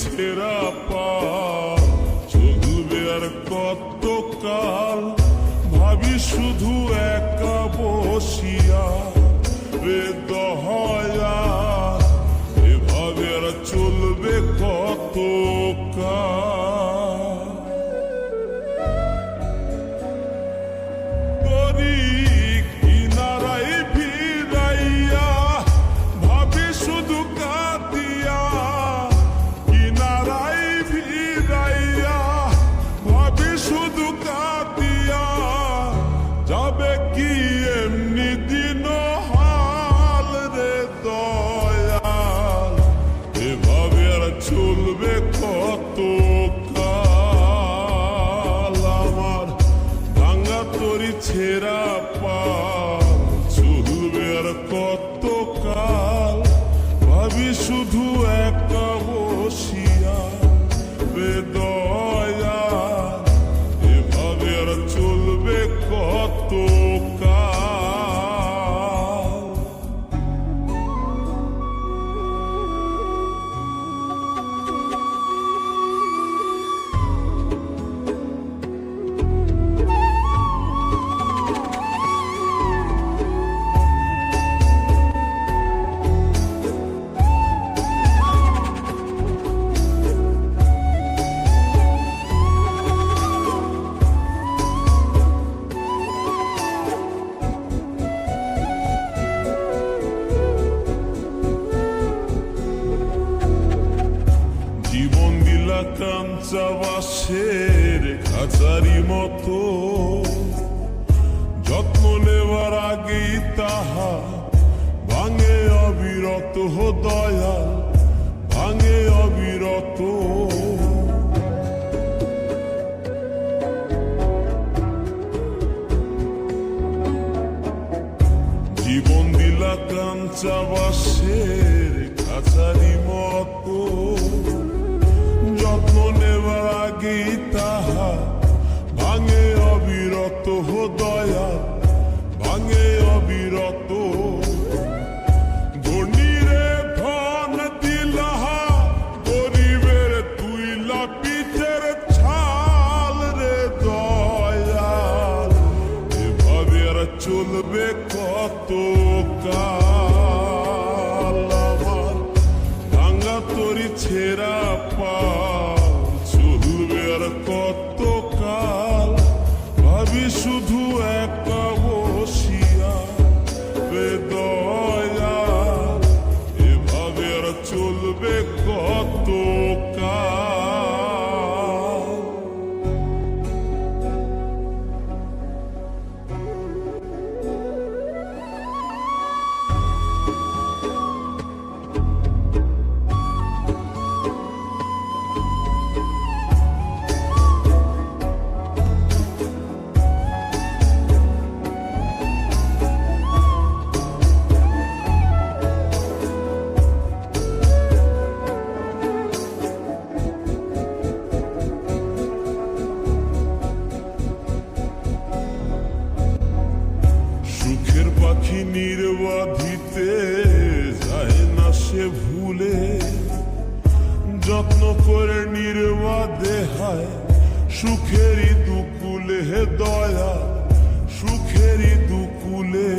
ছেঁড়া পা চলবে আর কতকাল, ভাবি শুধু একা বসিয়া রে দহয়া, এভাবে আর চলবে কতকাল। চলবে কতকাল, আমার ভাঙা তরি ছেঁড়া পা চলবে আর কতকাল, ভাবি শুধু একা বসিয়া রে দয়া, এভাবে আর চলবে কতকাল। কাঞ্চা বাঁশের খাঁচারি মতো, যত্ন নেওয়ার আগেই তাহা ভাঙে অবিরত, দয়াল ভাঙে অবিরত। জীবন দিলা কাঞ্চা বাঁশের খাঁচারি মতো, যত্ন নেওয়ার আগেই তাহা ভাঙে অবিরত, দয়া ভাঙে অবিরত। ধনীরে ধন দিলাহা, গরিবের তুইলা পিঠের ছাল রে দয়াল, এভাবে আর চলবে কতকাল, আমার ভাঙা তরি ছেঁড়া পা চলবে আর কতকাল, ভাবি শুধু একা বসিয়া রে দয়া, এভাবে আর চলবে কতকাল। সুখের পাখি নির্বাধিতে যায় না সে ভুলে, যত্ন করে নির্বাধে হায় সুখেরই দুকুলে, হে দয়া সুখেরই দুকুলে।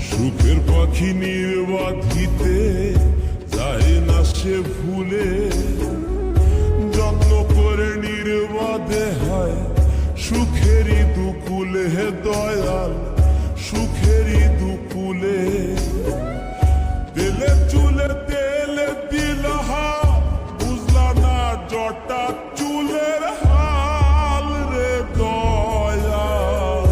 সুখের পাখি নির্বাধিতে যায় না সে ভুলে, যত্ন করে নির্বাধে হয় সুখেরই দুকুলে, হে দয়াল সুখেরই দুকুলে। তেলে চুলে তেলে দিলহা, বুঝলা না জটা চুলের হাল রে দয়াল,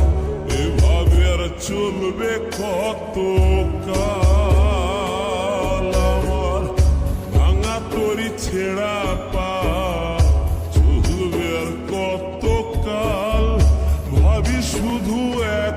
এভাবে আর চলবে কতকাল, আমার ভাঙা তরি ছেঁড়া পা চলবে আর কতকাল, ভাবি শুধু এক